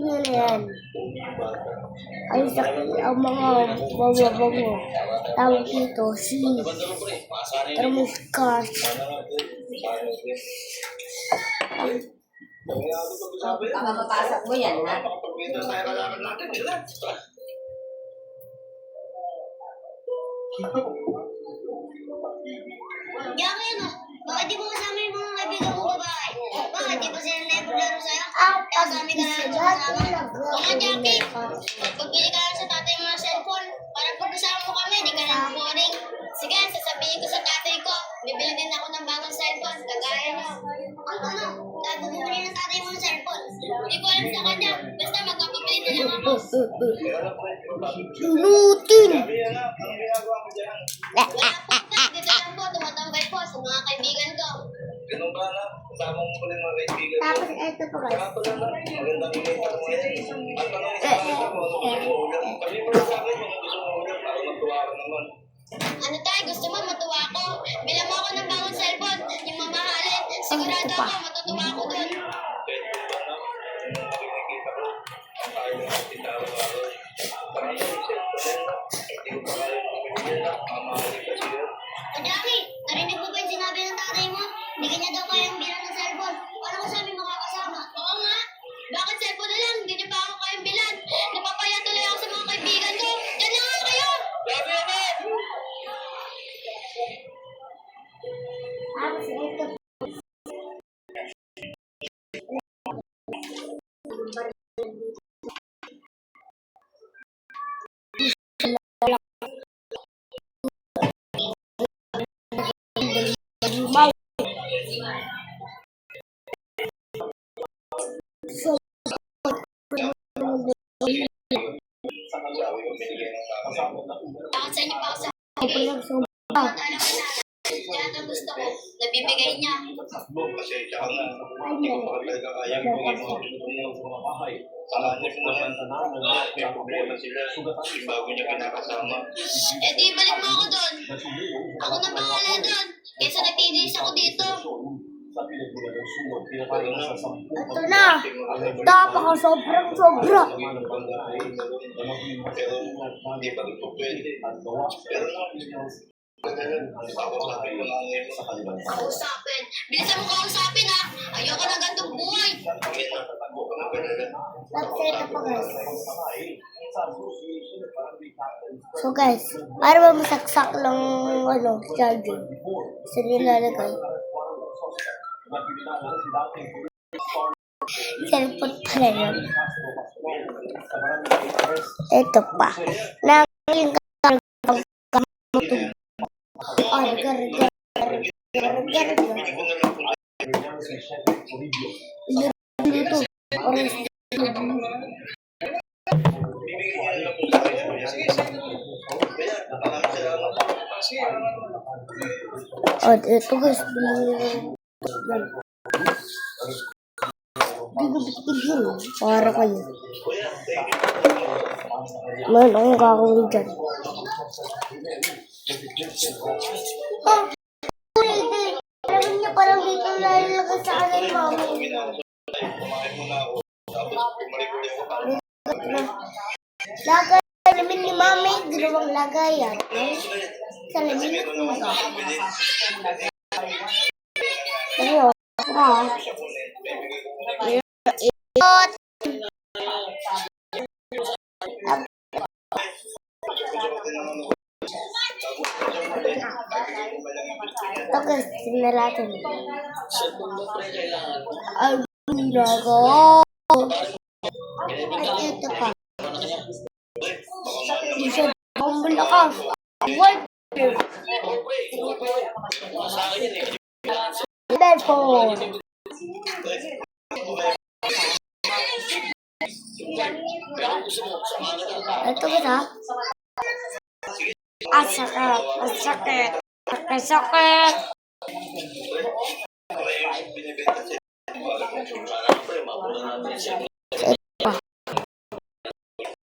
nyo na yan. Ay, ang mga bago-bago. Tawag dito, si Bandaro pre, masanay na. Thermos Cars. Baka mapasok mo yan, ha? Makapagpinta tayo kailangan natin. Sila. Jackie, ano? Bakit di mo kasama yung mga kaibigan mo babae? Bakit di ba sila naglaro sa'yo? Kasama ka lang kasama. Oo nga, Jackie. Pagbili ka lang sa tatay mo ng cellphone, para pag kasama mo kami, di ka na boring. Sige, sasabihin ko sa tatay ko, bibili din ako ng bagong cellphone, kagaya nyo. Ano? Dahil bumili ng tatay mo ng cellphone. Hindi ko alam sa kanya, basta magpapabili na lang ako. Lutin! Wala po pa, dito lang po, tumatambay po sa mga kaibigan ko. Ganun ba na? Kasama mo pa rin mga kaibigan mo. Tapos ito pa guys. Kaya pala na, magandang inita mo yan. At tanong sa akin ako, ano gusto mo ulam? Sabi mo lang sa akin kung gusto mo ulam, para matuwa ka naman. Ano tayo, gusto mo matuwa ako? Bilang mo ako ng bagong cellphone, yung mamahalin. Sigurado ako, matutuwa ako dun. Kahit pa na, nakikita ko, tayo ng ating araw-araw. Parang yung cellphone yan, hindi ko pa kaya makikita na, mamahalin ka siya. O Jackie, narinig mo ba yung sinabi ng tatay mo? Hindi kanya daw kayang bilang ng cellphone. Paano ko sabi makakasama? Oo nga. Bakit cellphone na lang? Hindi niya pa ako kayang bilan. Napapaya tuloy ako sa mga kaibigan ko. Diyan lang nga kayo! Sabi naman! Tapos ito nagsobra. Yan ang gusto ko. Nabibigay niya. Kasi tsaka nga, hindi ko pa talaga kaya yung mga bahay. Hanip mo na may problema sila. Bago niya kinakasama. Eh di balik mo ako doon. Ako na bahala doon. Kesa nagtitis ako dito. Ito na. Tapos sobrang sobra. Pero hindi pa rin po pwede. Pero ako sabi ko na ngayon sa kaliban. Kausapin. Bilisan mo kausapin ha. Ayoko na gantong buhay. Tapos ito pa guys. So guys, para ba masaksak lang charger? So nilalagay. Cellphone pala yun. Ito pa. Nanging ito guys. Bigyan para kayo. Man, ang gagawin dyan. Alam niya parang dito lalagay sa kanan, mami. Lagay namin ni mami, dalawang lagayan. Sa lamin mo ka. Ano? Ito guys, tingnan natin. Ay, nilago. At ito pa. Isa ang malakas. What? Telephone. Ito ba? Sakit. Sakit. Sakit.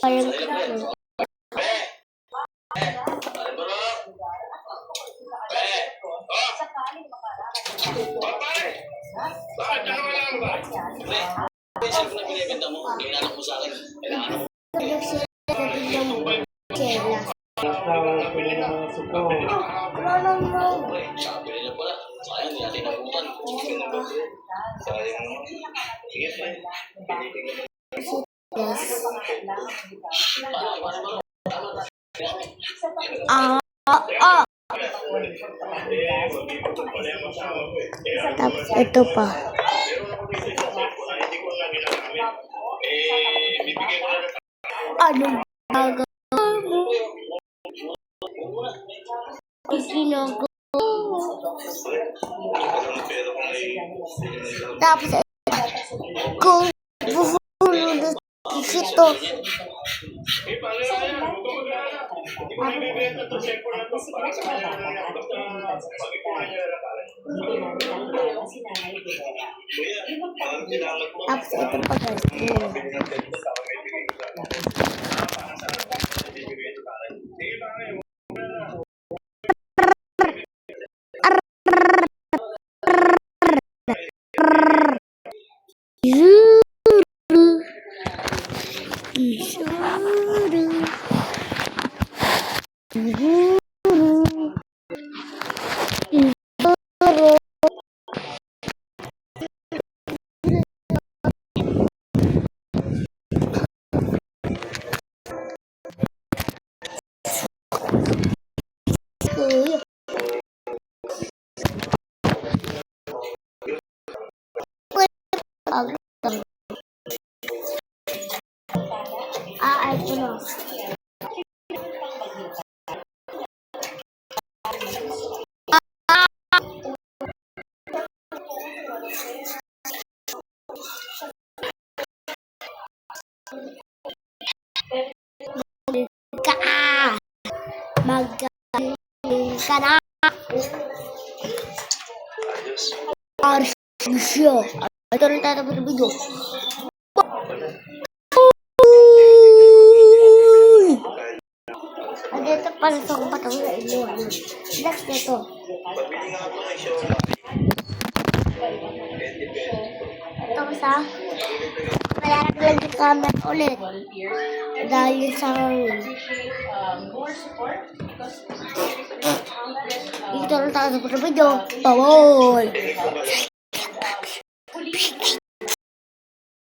Ayun. Tapos ito pa. Anong gagawin mo? Ginagawa. Tapos kung bubulunod ito. Tapos ito pa guys. Ito na. Mag ka na. Ayos. Arsyo. Ito rin tayo ng video. Andito pala sa kong patang sa inyo. Next nito. Pabili nga ako ng Xiaomi. 20 Ito sa kaya naglag yung camera ulit. Dahil sa dito lang tayo sa video. Bawal!